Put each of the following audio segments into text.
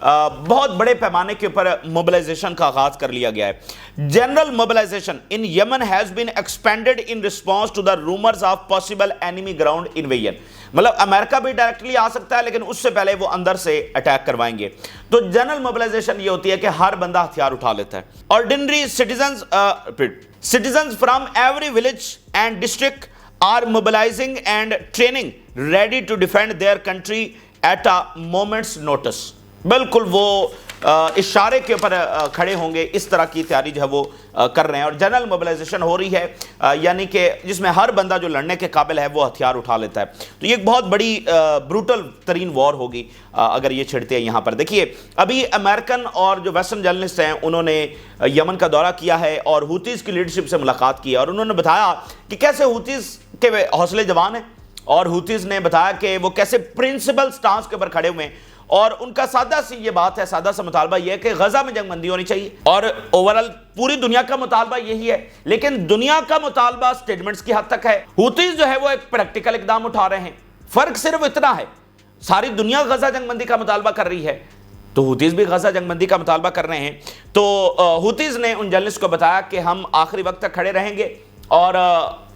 بہت بڑے پیمانے کے اوپر موبلائزیشن کا آغاز کر لیا گیا ہے۔ General mobilisation in Yemen has been expanded in response to the rumours of possible enemy ground invasion, مطلب امریکہ بھی ڈائریکٹلی آ سکتا ہے لیکن اس سے پہلے وہ اندر سے اٹیک کروائیں گے۔ تو جنرل موبلائزیشن یہ ہوتی ہے کہ ہر بندہ ہتھیار اٹھا لیتا ہے۔ Ordinary citizens from every village and district are mobilizing and training ready to defend their country at a moment's notice, بالکل وہ اشارے کے اوپر کھڑے ہوں گے، اس طرح کی تیاری جو ہے وہ کر رہے ہیں۔ اور جنرل موبلائزیشن ہو رہی ہے یعنی کہ جس میں ہر بندہ جو لڑنے کے قابل ہے وہ ہتھیار اٹھا لیتا ہے۔ تو یہ ایک بہت بڑی بروٹل ترین وار ہوگی اگر یہ چھڑتے ہیں یہاں پر۔ دیکھیے ابھی امریکن اور جو ویسٹرن جرنلسٹ ہیں انہوں نے یمن کا دورہ کیا ہے اور ہوتیز کی لیڈرشپ سے ملاقات کی ہے، اور انہوں نے بتایا کہ کیسے ہوتیز کے حوصلے جوان ہیں، اور ہوتیز نے بتایا کہ وہ کیسے پرنسپل سٹانس کے اوپر کھڑے ہوئے ہیں، اور ان کا سادہ سی یہ بات ہے، سادہ سا مطالبہ یہ ہے کہ غزہ میں جنگ بندی ہونی چاہیے، اور اوورال پوری دنیا کا مطالبہ یہی ہے، لیکن دنیا کا مطالبہ سٹیٹمنٹس کی حد تک ہے، ہوتیز جو ہے وہ ایک پریکٹیکل اقدام اٹھا رہے ہیں۔ فرق صرف اتنا ہے، ساری دنیا غزہ جنگ بندی کا مطالبہ کر رہی ہے تو ہوتیز بھی غزہ جنگ بندی کا مطالبہ کر رہے ہیں۔ تو ہوتیز نے ان جرنلسٹ کو بتایا کہ ہم آخری وقت تک کھڑے رہیں گے اور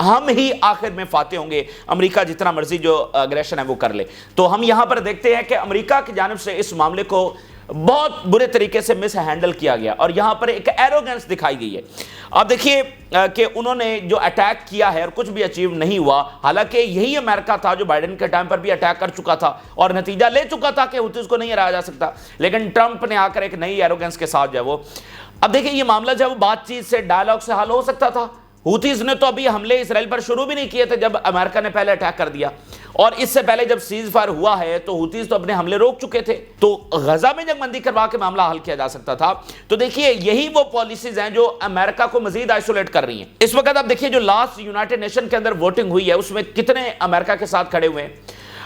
ہم ہی آخر میں فاتح ہوں گے، امریکہ جتنا مرضی جو اگریشن ہے وہ کر لے۔ تو ہم یہاں پر دیکھتے ہیں کہ امریکہ کی جانب سے اس معاملے کو بہت برے طریقے سے مس ہینڈل کیا گیا، اور یہاں پر ایک ایروگنس دکھائی گئی ہے۔ اب دیکھیے کہ انہوں نے جو اٹیک کیا ہے اور کچھ بھی اچیو نہیں ہوا، حالانکہ یہی امریکہ تھا جو بائیڈن کے ٹائم پر بھی اٹیک کر چکا تھا اور نتیجہ لے چکا تھا کہ ہوتیز کو نہیں ہرایا جا سکتا، لیکن ٹرمپ نے آ کر ایک نئی ایروگنس کے ساتھ جو ہے وہ، اب دیکھیں یہ معاملہ جو ہے وہ بات چیت سے، ڈائلاگ سے حل ہو سکتا تھا۔ ہوتیز نے تو ابھی حملے اسرائیل پر شروع بھی نہیں کیے تھے جب امریکہ نے پہلے اٹیک کر دیا، اور اس سے پہلے جب سیز فائر ہوا ہے تو ہوتیز تو اپنے حملے روک چکے تھے، تو غزہ میں جنگ بندی کروا کے معاملہ حل کیا جا سکتا تھا۔ تو دیکھیے یہی وہ پالیسیز ہیں جو امریکہ کو مزید آئسولیٹ کر رہی ہیں۔ اس وقت اب دیکھیے جو لاسٹ یونائٹڈ نیشن کے اندر ووٹنگ ہوئی ہے اس میں کتنے امریکہ کے ساتھ کھڑے ہوئے ہیں۔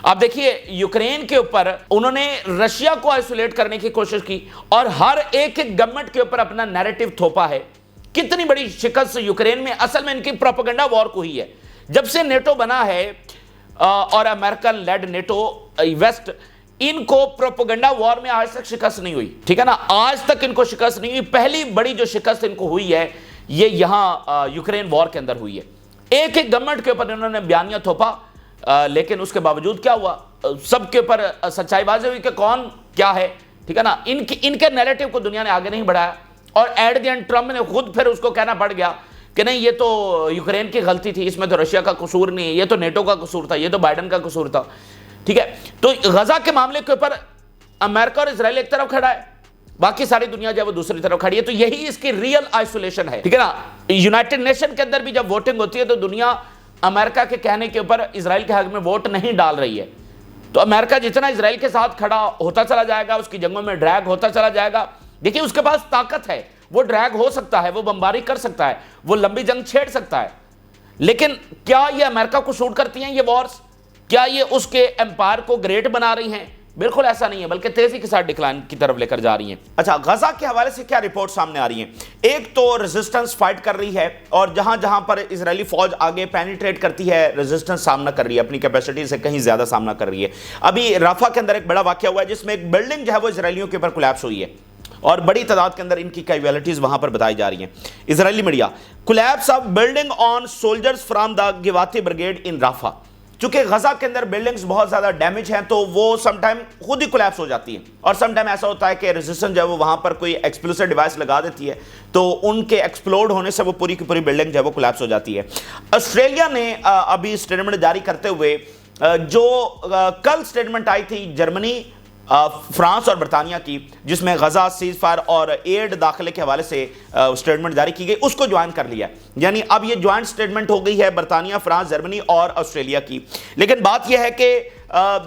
اب دیکھیے یوکرین کے اوپر انہوں نے رشیا کو آئسولیٹ کرنے کی کوشش کی اور ہر ایک گورنمنٹ کے اوپر اپنا نیریٹو تھوپا ہے۔ کتنی بڑی شکست یوکرین میں، اصل میں ان کی پروپیگنڈا وار کو ہی ہے۔ جب سے نیٹو بنا ہے اور امریکن لیڈ نیٹو ویسٹ، ان کو پروپیگنڈا وار میں آج تک شکست نہیں ہوئی، ٹھیک ہے نا، آج تک ان کو شکست نہیں ہوئی۔ پہلی بڑی جو شکست ان کو ہوئی ہے یہ یہاں یوکرین وار کے اندر ہوئی ہے۔ ایک ایک گورنمنٹ کے اوپر انہوں نے بیانیہ تھوپا، لیکن اس کے باوجود کیا ہوا، سب کے اوپر سچائی واضح ہوئی کہ کون کیا ہے، ٹھیک ہے نا۔ ان کے نیریٹو کو دنیا نے آگے نہیں بڑھایا، اور ایٹ دی اینڈ ٹرمپ نے خود پھر اس کو کہنا پڑ گیا کہ نہیں یہ تو یوکرین کی غلطی تھی، اس میں تو رشیا کا قصور نہیں ہے، یہ تو نیٹو کا قصور تھا، یہ تو بائیڈن کا قصور تھا، ٹھیک ہے۔ تو غزہ کے معاملے کے اوپر امریکہ اور اسرائیل ایک طرف کھڑا ہے، باقی ساری دنیا جو ہے وہ دوسری طرف کھڑی ہے۔ تو یہی اس کی ریئل آئسولیشن ہے، ٹھیک ہے نا۔ یونائٹڈ نیشن کے اندر بھی جب ووٹنگ ہوتی ہے تو دنیا امریکہ کے کہنے کے اوپر اسرائیل کے حق میں ووٹ نہیں ڈال رہی ہے، تو امریکہ جتنا اسرائیل کے ساتھ کھڑا ہوتا چلا جائے گا، اس کی جنگوں میں ڈریگ ہوتا چلا جائے گا۔ دیکھیے اس کے پاس طاقت ہے، وہ ڈریگ ہو سکتا ہے، وہ بمباری کر سکتا ہے، وہ لمبی جنگ چھیڑ سکتا ہے، لیکن کیا یہ امریکہ کو سوٹ کرتی ہیں یہ وارز؟ کیا یہ اس کے امپائر کو گریٹ بنا رہی ہیں؟ بالکل ایسا نہیں ہے، بلکہ تیزی کے ساتھ ڈکلائن کی طرف لے کر جا رہی ہیں۔ اچھا، غزہ کے حوالے سے کیا رپورٹ سامنے آ رہی ہیں؟ ایک تو ریزسٹنس فائٹ کر رہی ہے، اور جہاں جہاں پر اسرائیلی فوج آگے پینیٹریٹ کرتی ہے ریزسٹنس سامنا کر رہی ہے، اپنی کیپیسٹی سے کہیں زیادہ سامنا کر رہی ہے۔ ابھی رافا کے اندر ایک بڑا واقعہ ہوا ہے جس میں ایک بلڈنگ جو ہے وہ اسرائیلیوں کے اوپر کولیپس ہوئی ہے، اور بڑی تعداد کے اندر ان کی کیجویلٹیز وہاں پر بتائی جا رہی ہیں۔ اسرائیلی media, collapse of building on soldiers from the Givati brigade in Rafah. چونکہ غزہ کے اندر بلڈنگز بہت زیادہ ڈیمیج ہیں تو وہ سم ٹائم خود ہی کولیپس ہو جاتی ہیں، اور سم ٹائم ایسا ہوتا ہے کہ ریزسٹنس جو ہے وہ وہاں پر کوئی ایکسپلوسیو ڈیوائس لگا دیتی ہے تو ان کے ایکسپلوڈ ہونے سے وہ پوری کی پوری بلڈنگ جو ہے وہ کولیپس ہو جاتی ہے۔ آسٹریلیا نے ابھی اسٹیٹمنٹ جاری کرتے ہوئے، جو کل اسٹیٹمنٹ آئی تھی جرمنی، فرانس اور برطانیہ کی، جس میں غزہ سیز فائر اور ایڈ داخلے کے حوالے سے سٹیٹمنٹ جاری کی گئی، اس کو جوائن کر لیا، یعنی اب یہ جوائنٹ سٹیٹمنٹ ہو گئی ہے برطانیہ، فرانس، جرمنی اور آسٹریلیا کی۔ لیکن بات یہ ہے کہ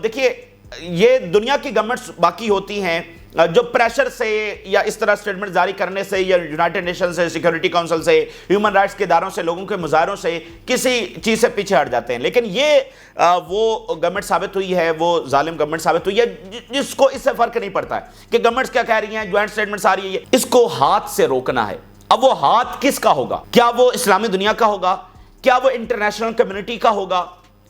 دیکھیے یہ دنیا کی گورنمنٹس باقی ہوتی ہیں جو پریشر سے یا اس طرح سٹیٹمنٹ جاری کرنے سے یا یونائٹڈ نیشن سے، سیکیورٹی کونسل سے، ہیومن رائٹس کے اداروں سے، لوگوں کے مظاہروں سے کسی چیز سے پیچھے ہٹ جاتے ہیں، لیکن یہ وہ گورنمنٹ ثابت ہوئی ہے، وہ ظالم گورنمنٹ ثابت ہوئی ہے جس کو اس سے فرق نہیں پڑتا ہے کہ گورنمنٹس کیا کہہ رہی ہیں، جوائنٹ سٹیٹمنٹس آ رہی ہے، اس کو ہاتھ سے روکنا ہے۔ اب وہ ہاتھ کس کا ہوگا؟ کیا وہ اسلامی دنیا کا ہوگا؟ کیا وہ انٹرنیشنل کمیونٹی کا ہوگا؟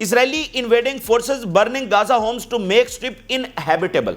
Israeli invading forces burning Gaza homes to make strip inhabitable,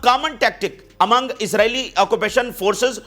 common tactic among Israeli occupation forces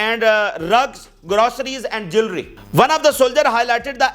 and rugs, groceries and jewelry. One of the soldier highlighted the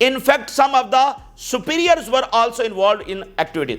in fact some of the superiors were also involved in activities.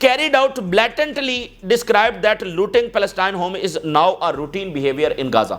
carried out blatantly described that looting Palestine home is now a routine behavior in Gaza।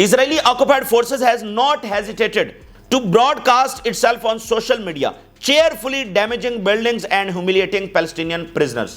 Israeli occupied forces has not hesitated to broadcast itself on social media, cheerfully damaging buildings and humiliating Palestinian prisoners।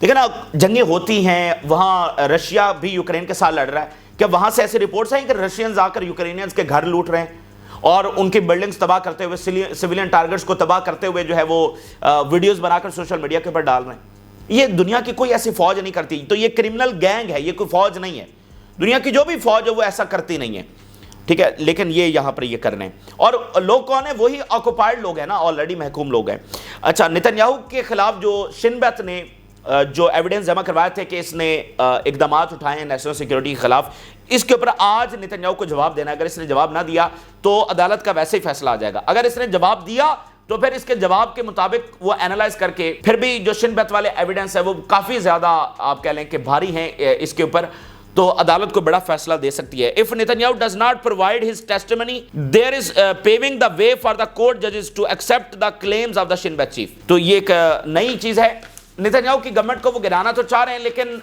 دیکھیں نا جنگیں ہوتی ہیں, وہاں Russia بھی Ukraine کے ساتھ لڑ رہا ہے, کیا وہاں سے ایسی رپورٹس ہیں کہ رشینز آ کر یوکرینینز کے گھر لوٹ رہے ہیں اور ان کی بلڈنگز تباہ کرتے ہوئے, سویلین ٹارگٹس کو تباہ کرتے ہوئے جو ہے وہ ویڈیوز بنا کر سوشل میڈیا کے اوپر ڈال رہے ہیں؟ یہ دنیا کی کوئی ایسی فوج نہیں کرتی. تو یہ کرمنل گینگ ہے, یہ کوئی فوج نہیں ہے. دنیا کی جو بھی فوج ہے وہ ایسا کرتی نہیں ہے, ٹھیک ہے, لیکن یہ یہاں پر یہ کر رہے ہیں. اور لوگ کون ہیں؟ وہی آکوپائڈ لوگ ہیں نا, آلریڈی محکوم لوگ ہیں. اچھا, نتنیاہو کے خلاف جو شن بیت نے جو ایویڈنس جمع کروائے تھے کہ اس نے اقدامات اٹھائے ہیں نیشنل سیکیورٹی کے خلاف, اس کے اوپر آج نتنیاہو کو جواب دینا ہے. اگر اس نے جواب نہ دیا تو عدالت کا ویسے ہی فیصلہ آ جائے گا. اگر اس نے جواب دیا تو پھر اس کے جواب کے مطابق وہ اینالائز کر کے پھر بھی جو شن بیت والے ایویڈنس ہے وہ کافی زیادہ آپ کہہ لیں کہ بھاری ہیں اس کے اوپر, تو عدالت کو بڑا فیصلہ دے سکتی ہے. If Netanyahu does not provide his testimony, there is paving the way for the court judges to accept the claims of the Shin Bet chief. تو یہ ایک نئی چیز ہے. نتنیاہو کی گورنمنٹ کو وہ گرانا تو چاہ رہے ہیں لیکن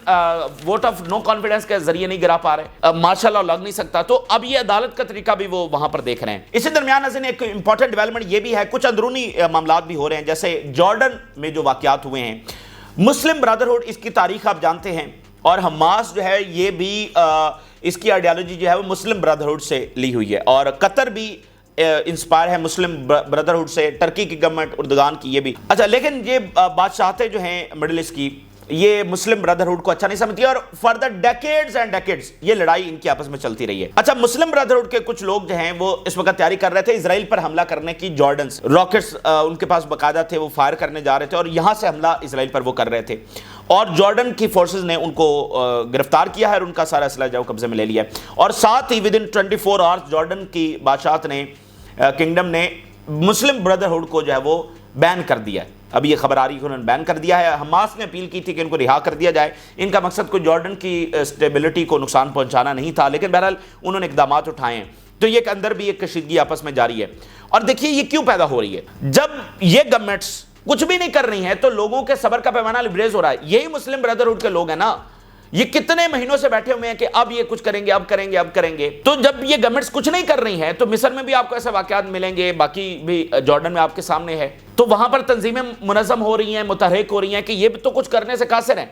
ووٹ آف نو کانفیڈنس کے ذریعے نہیں گرا پا رہے, مارشل لاء لگ نہیں سکتا. تو اب یہ عدالت کا طریقہ بھی وہ وہاں پر دیکھ رہے ہیں. اسی درمیان ناظرین ایک امپورٹنٹ ڈیولپمنٹ یہ بھی ہے, کچھ اندرونی معاملات بھی ہو رہے ہیں. جیسے جارڈن میں جو واقعات ہوئے ہیں, مسلم برادرہڈ اس کی تاریخ آپ جانتے ہیں, اور حماس جو ہے یہ بھی اس کی آئیڈیالوجی جو ہے وہ مسلم برادرہڈ سے لی ہوئی ہے, اور قطر بھی انسپائر ہے مسلم برادرہڈ سے, ٹرکی کی گورنمنٹ اردگان کی یہ بھی. اچھا, لیکن یہ بادشاہتیں جو ہیں مڈل ایسٹ کی, یہ مسلم برادرہڈ کو اچھا نہیں سمجھتی, اور for the decades and decades یہ لڑائی ان کی آپس میں چلتی رہی ہے. اچھا, مسلم برادرہڈ کے کچھ لوگ جو ہیں وہ اس وقت تیاری کر رہے تھے اسرائیل پر حملہ کرنے کی. جارڈنز راکٹس ان کے پاس باقاعدہ تھے, وہ فائر کرنے جا رہے تھے اور یہاں سے حملہ اسرائیل پر وہ کر رہے تھے, اور جارڈن کی فورسز نے ان کو گرفتار کیا ہے اور ان کا سارا اسلحہ جو قبضے میں لے لیا ہے. اور ساتھ ہی ودن 24 آورز جارڈن کی بادشاہت نے, کنگڈم نے مسلم برادرہڈ کو جو ہے وہ بین کر دیا ہے. اب یہ خبر آ رہی ہے کہ انہوں نے بین کر دیا ہے. حماس نے اپیل کی تھی کہ ان کو رہا کر دیا جائے, ان کا مقصد کوئی جارڈن کی اسٹیبلٹی کو نقصان پہنچانا نہیں تھا, لیکن بہرحال انہوں نے اقدامات اٹھائے ہیں. تو یہ اندر بھی ایک کشیدگی آپس میں جاری ہے. اور دیکھیے یہ کیوں پیدا ہو رہی ہے, جب یہ گورنمنٹس کچھ بھی نہیں کر رہی ہیں تو لوگوں کے صبر کا پیمانہ لبریز ہو رہا ہے. یہی مسلم برادرہڈ کے لوگ ہیں نا, یہ کتنے مہینوں سے بیٹھے ہوئے ہیں کہ اب یہ کچھ کریں گے, اب کریں گے, اب کریں گے. تو جب یہ گورنمنٹس کچھ نہیں کر رہی ہیں تو مصر میں بھی آپ کو ایسے واقعات ملیں گے, باقی بھی جارڈن میں آپ کے سامنے ہے. تو وہاں پر تنظیمیں منظم ہو رہی ہیں, متحرک ہو رہی ہیں کہ یہ تو کچھ کرنے سے قاصر ہیں.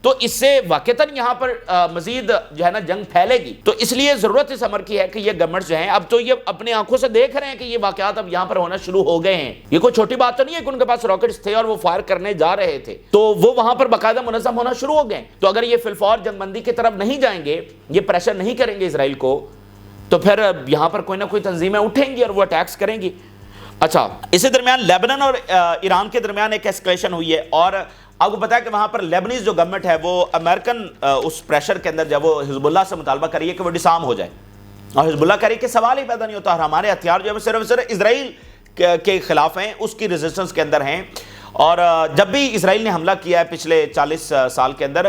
تو اس سے واقعتاً یہاں پر مزید جو ہے نا جنگ پھیلے گی. تو اس لیے ضرورت اس امر کی ہے کہ یہ گورنمنٹس جو ہیں اب تو یہ اپنی آنکھوں سے دیکھ رہے ہیں کہ یہ واقعات اب یہاں پر ہونا شروع ہو گئے ہیں. یہ کوئی چھوٹی بات تو نہیں ہے کہ ان کے پاس راکٹس تھے اور وہ فائر کرنے جا رہے تھے, تو وہ وہاں پر باقاعدہ منظم ہونا شروع ہو گئے. تو اگر یہ فی الفور جنگ بندی کی طرف نہیں جائیں گے, یہ پریشر نہیں کریں گے اسرائیل کو, تو پھر یہاں پر کوئی نہ کوئی تنظیمیں اٹھیں گی اور وہ اٹیکس کریں گی. اچھا, اسی درمیان لیبنان اور ایران کے درمیان ایک ایسکلیشن ہوئی ہے, اور آپ کو پتا ہے کہ وہاں پر لیبنیز جو گورنمنٹ ہے وہ امریکن اس پریشر کے اندر جب وہ حزب اللہ سے مطالبہ کر رہی ہے کہ وہ ڈسارم ہو جائے, اور حزب اللہ کہہ رہی ہے کہ سوال ہی پیدا نہیں ہوتا, اور ہمارے ہتھیار جو ہے صرف اسرائیل کے خلاف ہیں, اس کی ریزسٹنس کے اندر ہیں. اور جب بھی اسرائیل نے حملہ کیا ہے پچھلے 40 سال کے اندر,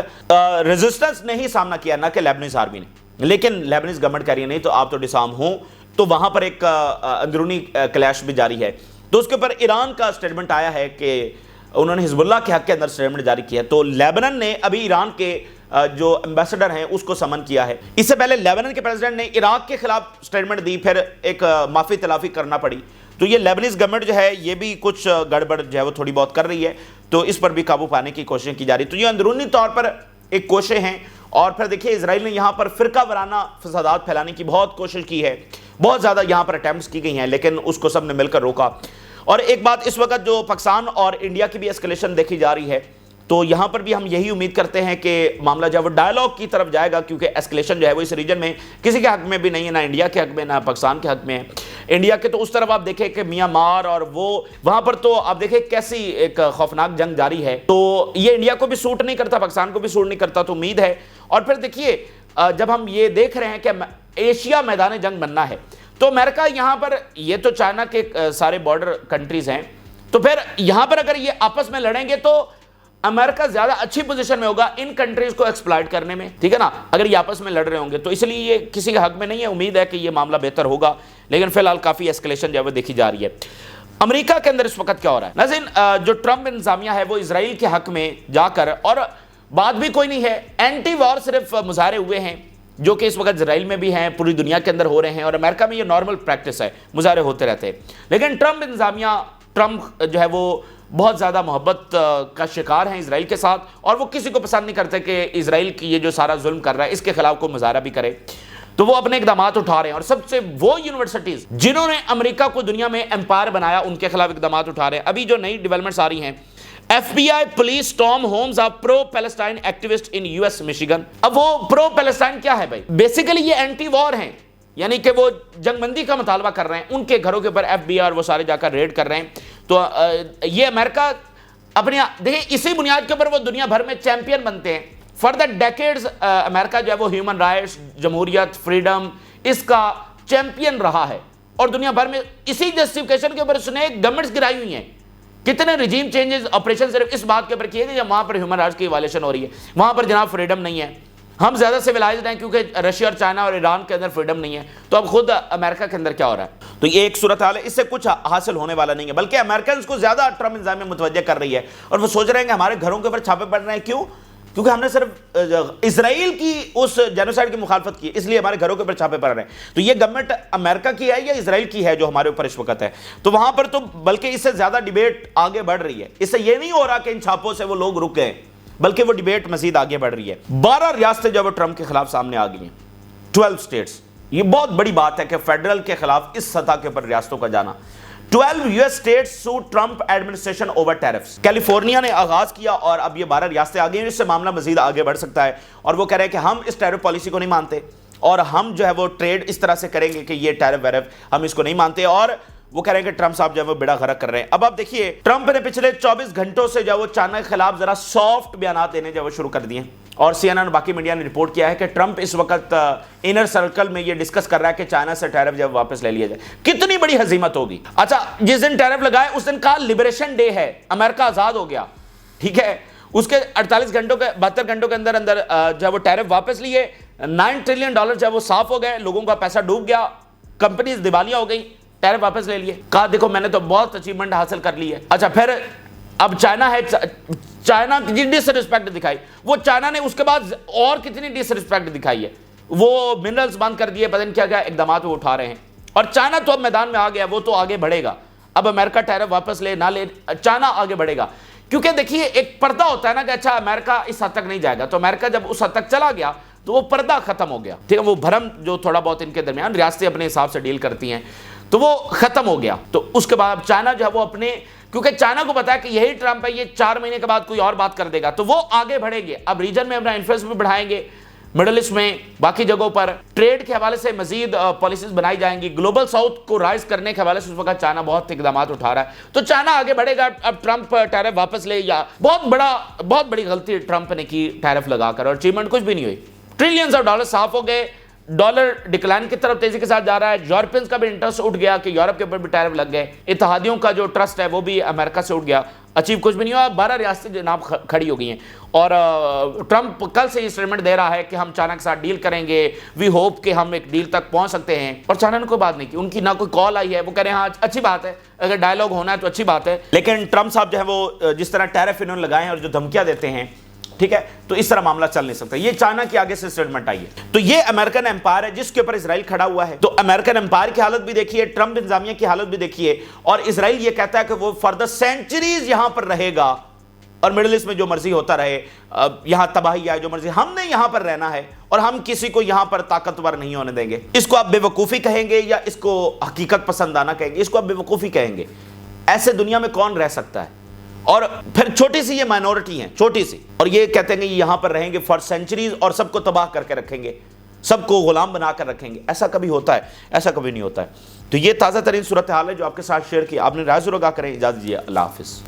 ریزسٹنس نے ہی سامنا کیا, نہ کہ لیبنیز آرمی نے. لیکن لیبنیز گورنمنٹ کہہ رہی ہے نہیں تو آپ تو ڈسارم ہوں. تو وہاں پر ایک اندرونی کلیش بھی جاری ہے. تو اس کے اوپر ایران کا سٹیٹمنٹ آیا ہے کہ انہوں نے حزب اللہ کے حق کے اندر سٹیٹمنٹ جاری کیا ہے. تو لیبنان نے ابھی ایران کے جو ایمبیسڈر ہیں اس کو سمن کیا ہے. اس سے پہلے لیبنان کے پریزیڈنٹ نے عراق کے خلاف سٹیٹمنٹ دی, پھر ایک معافی تلافی کرنا پڑی. تو یہ لیبنیز گورنمنٹ جو ہے یہ بھی کچھ گڑبڑ جو ہے وہ تھوڑی بہت کر رہی ہے, تو اس پر بھی قابو پانے کی کوششیں کی جا رہی. تو یہ اندرونی طور پر ایک کوششیں ہیں. اور پھر دیکھیے اسرائیل نے یہاں پر فرقہ وارانہ فسادات پھیلانے کی بہت کوشش کی ہے, بہت زیادہ یہاں پر اٹیمپٹس کی گئی ہیں, لیکن اس کو سب نے مل کر روکا. اور ایک بات اس وقت جو پاکستان اور انڈیا کی بھی اسکلیشن دیکھی جا رہی ہے, تو یہاں پر بھی ہم یہی امید کرتے ہیں کہ معاملہ جو ہے وہ ڈائیلاگ کی طرف جائے گا, کیونکہ اسکلیشن جو ہے وہ اس ریجن میں کسی کے حق میں بھی نہیں ہے, نہ انڈیا کے حق میں, نہ پاکستان کے حق میں ہے. انڈیا کے تو اس طرف آپ دیکھیں کہ میاں مار اور وہ وہاں پر تو آپ دیکھیں کیسی ایک خوفناک جنگ جاری ہے. تو یہ انڈیا کو بھی سوٹ نہیں کرتا, پاکستان کو بھی سوٹ نہیں کرتا. تو امید ہے. اور پھر دیکھیے جب ہم یہ دیکھ رہے ہیں کہ ایشیا میدان جنگ بننا ہے, تو امریکہ یہاں پر, یہ تو چائنا کے سارے بارڈر کنٹریز ہیں, تو پھر یہاں پر اگر یہ آپس میں لڑیں گے تو امریکہ زیادہ اچھی پوزیشن میں ہوگا ان کنٹریز کو ایکسپلائٹ کرنے میں, ٹھیک ہے نا, اگر یہ آپس میں لڑ رہے ہوں گے. تو اس لیے یہ کسی کے حق میں نہیں ہے. امید ہے کہ یہ معاملہ بہتر ہوگا, لیکن فی الحال کافی ایسکلیشن جو ہے وہ دیکھی جا رہی ہے. امریکہ کے اندر اس وقت کیا ہو رہا ہے ناظرین, جو ٹرمپ انتظامیہ ہے وہ اسرائیل کے حق میں جا کر, اور بات بھی کوئی نہیں ہے, اینٹی وار صرف مظاہرے ہوئے ہیں جو کہ اس وقت اسرائیل میں بھی ہیں, پوری دنیا کے اندر ہو رہے ہیں, اور امریکہ میں یہ نارمل پریکٹس ہے, مظاہرے ہوتے رہتے ہیں. لیکن ٹرمپ انتظامیہ ٹرمپ جو ہے وہ بہت زیادہ محبت کا شکار ہیں اسرائیل کے ساتھ، اور وہ کسی کو پسند نہیں کرتے کہ اسرائیل کی یہ جو سارا ظلم کر رہا ہے اس کے خلاف کوئی مظاہرہ بھی کرے، تو وہ اپنے اقدامات اٹھا رہے ہیں۔ اور سب سے وہ یونیورسٹیز جنہوں نے امریکہ کو دنیا میں امپائر بنایا ان کے خلاف اقدامات اٹھا رہے ہیں۔ ابھی جو نئی ڈیولپمنٹس آ رہی ہیں، F B I police Tom Holmes of pro Palestine activist in U S Michigan. اب وہ پرو پیلسٹائن کیا ہے بھائی؟ بیسیکلی یہ اینٹی وار ہیں، یعنی کہ وہ جنگ بندی کا مطالبہ کر رہے ہیں، ان کے گھروں کے اوپر ایف بی آئی اور وہ سارے جا کر ریڈ کر رہے ہیں۔ تو یہ امریکہ اپنے دیکھیں اسی بنیاد کے اوپر وہ دنیا بھر میں چیمپئن بنتے ہیں۔ فار دا ڈیکیڈز امریکہ جو ہے وہ ہیومن رائٹس، جمہوریت، فریڈم، اس کا چیمپئن رہا ہے، اور دنیا بھر میں اسی جسٹیفیکیشن کے اوپر اس نے گورنمنٹس گرائی ہوئی ہیں۔ کتنے رجیم چینجز آپریشن صرف اس بات کے اوپر کیے گئے جب وہاں پر ہیومن رائٹس کی وائلیشن ہو رہی ہے، وہاں پر جناب فریڈم نہیں ہے۔ ہم زیادہ سویلائزڈ ہیں کیونکہ رشیا اور چائنا اور ایران کے اندر فریڈم نہیں ہے، تو اب خود امریکہ کے اندر کیا ہو رہا ہے؟ تو یہ ایک صورتحال ہے، اس سے کچھ حاصل ہونے والا نہیں ہے، بلکہ امریکنز کو زیادہ ٹرمپ انتظامیہ متوجہ کر رہی ہے، اور وہ سوچ رہے ہیں کہ ہمارے گھروں کے اوپر چھاپے پڑ رہے ہیں۔ کیوں؟ کیونکہ ہم نے صرف اسرائیل کی اس جینوسائیڈ کی مخالفت کی، اس لیے ہمارے گھروں کے اوپر چھاپے پڑ رہے ہیں۔ تو یہ گورنمنٹ امریکہ کی ہے یا اسرائیل کی ہے جو ہمارے اوپر اس وقت ہے؟ تو وہاں پر تو بلکہ اس سے زیادہ ڈیبیٹ آگے بڑھ رہی ہے۔ اس سے یہ نہیں ہو رہا کہ ان چھاپوں سے وہ لوگ رک گئے، بلکہ وہ ڈیبیٹ مزید آگے بڑھ رہی ہے۔ 12 ریاستیں جو ٹرمپ کے خلاف سامنے آ گئی ہیں، 12 اسٹیٹس۔ یہ بہت بڑی بات ہے کہ فیڈرل کے خلاف اس سطح کے اوپر ریاستوں کا جانا۔ 12 US states sue Trump administration over tariffs. California نے آغاز کیا اور اب یہ 12 ریاستیں آ گئی ہیں، اس سے معاملہ مزید آگے بڑھ سکتا ہے، اور وہ کہہ رہے ہیں کہ ہم اس ٹیرف پالیسی کو نہیں مانتے، اور ہم جو ہے وہ ٹریڈ اس طرح سے کریں گے کہ یہ ٹیرف ویرف ہم اس کو نہیں مانتے، اور وہ کہہ رہے ہیں کہ ٹرمپ صاحب جو ہے وہ بیڑا غرق کر رہے ہیں۔ اب آپ دیکھیے ٹرمپ نے پچھلے 24 گھنٹوں سے جو ہے وہ چائنا کے خلاف ذرا سافٹ بیانات دینے جو ہے وہ شروع کر دیے ہیں، اور سی این این اور باقی میڈیا نے رپورٹ کیا ہے کہ ٹرمپ اس وقت انر سرکل میں یہ ڈسکس کر رہا ہے کہ چائنا سے ٹیرف جب واپس لے لیا جائے۔ کتنی بڑی ہزیمت ہوگی۔ اچھا، جس دن ٹیرف لگائے اس دن کا لبریشن ڈے ہے، امریکہ آزاد ہو گیا، ٹھیک ہے، اس کے 48 گھنٹوں کے 72 گھنٹوں کے اندر اندر جو ہے وہ ٹیرف واپس لیے، $9 ٹریلین جو ہے وہ صاف ہو گئے، لوگوں کا پیسہ ڈوب گیا، کمپنیز دیوالیہ ہو گئی، ٹیرف واپس لے لیے۔ کہا دیکھو میں نے تو بہت اچیومنٹ حاصل کر لی ہے۔ اچھا، پھر اب چائنا ہے، چائنا کی ڈس رسپیکٹ دکھائی، وہ چائنا نے اس کے بعد اور کتنی ڈس رسپیکٹ دکھائی ہے، وہ منرلز بند کر دیے، پتہ نہیں کیا کیا اقدامات وہ اٹھا رہے ہیں، اور چائنا تو اب میدان میں آ گیا، وہ تو آگے بڑھے گا۔ اب امریکہ ٹیرف واپس لے نہ لے، چائنا آگے بڑھے گا، کیونکہ دیکھیے ایک پردہ ہوتا ہے نا کہ اچھا امریکہ اس حد تک نہیں جائے گا، تو امریکہ جب اس حد تک چلا گیا تو وہ پردہ ختم ہو گیا، ٹھیک ہے، وہ بھرم جو تھوڑا بہت ان کے درمیان ریاستیں اپنے حساب سے ڈیل کرتی ہیں تو وہ ختم ہو گیا۔ تو اس کے بعد چائنا جو ہے وہ اپنے، کیونکہ چائنا کو پتا ہے کہ یہی ٹرمپ ہے، یہ 4 مہینے کے بعد کوئی اور بات کر دے گا، تو وہ آگے بڑھیں گے، اب ریجن میں اپنا انفلوئنس بھی بڑھائیں گے، مڈل ایسٹ میں، باقی جگہوں پر ٹریڈ کے حوالے سے مزید پالیسیز بنائی جائیں گی، گلوبل ساؤتھ کو رائز کرنے کے حوالے سے اس وقت چائنا بہت اقدامات اٹھا رہا ہے، تو چائنا آگے بڑھے گا۔ اب ٹرمپ ٹیرف واپس لے، یا بہت بڑی غلطی ٹرمپ نے کی ٹیرف لگا کر، اور اچیومنٹ کچھ بھی نہیں ہوئی، ٹریلینز آف ڈالر صاف ہو گئے، ڈالر ڈکلائن کی طرف تیزی کے ساتھ جا رہا ہے، یورپینز کا بھی انٹرسٹ اٹھ گیا کہ یورپ کے اوپر بھی ٹیرف لگ گئے، اتحادیوں کا جو ٹرسٹ ہے وہ بھی امریکہ سے اٹھ گیا، اچیو کچھ بھی نہیں ہوا، 12 ریاستیں جناب کھڑی ہو گئی ہیں، اور ٹرمپ کل سے یہ اسٹیٹمنٹ دے رہا ہے کہ ہم چائنا کے ساتھ ڈیل کریں گے، وی ہوپ کہ ہم ایک ڈیل تک پہنچ سکتے ہیں، اور چائنا نے کوئی بات نہیں کی، ان کی نہ کوئی کال آئی ہے، وہ کہہ رہے ہیں ہاں اچھی بات ہے، اگر ڈائلاگ ہونا ہے تو اچھی بات ہے، لیکن ٹرمپ صاحب جو ہے وہ جس طرح ٹیرف انہوں نے لگائے ہیں اور جو دھمکیاں دیتے ہیں، ٹھیک ہے، تو اس طرح معاملہ چل نہیں سکتا۔ یہ چائنا کی آگے سے اسٹیٹمنٹ آئی ہے، تو یہ امریکن امپائر ہے جس کے اوپر اسرائیل کھڑا ہوا ہے۔ تو امریکن امپائر کی حالت بھی دیکھیے، ٹرمپ انتظامیہ کی حالت بھی دیکھیے، اور اسرائیل یہ کہتا ہے کہ وہ فار دی سینچریز یہاں پر رہے گا، اور مڈل ایسٹ میں جو مرضی ہوتا رہے، یہاں تباہی آئے، جو مرضی، ہم نے یہاں پر رہنا ہے، اور ہم کسی کو یہاں پر طاقتور نہیں ہونے دیں گے۔ اس کو آپ بے وقوفی کہیں گے یا اس کو حقیقت پسندانہ کہیں گے؟ اس کو آپ بے وقوفی کہیں گے۔ ایسے دنیا میں کون رہ سکتا ہے؟ اور پھر چھوٹی سی یہ مائنورٹی ہیں، چھوٹی سی، اور یہ کہتے ہیں کہ یہاں پر رہیں گے فار سینچریز، اور سب کو تباہ کر کے رکھیں گے، سب کو غلام بنا کر رکھیں گے۔ ایسا کبھی ہوتا ہے؟ ایسا کبھی نہیں ہوتا ہے۔ تو یہ تازہ ترین صورتحال ہے جو آپ کے ساتھ شیئر کی، آپ نے رائے ضرور آگاہ کریں۔ اجازت دیجیے، اللہ حافظ۔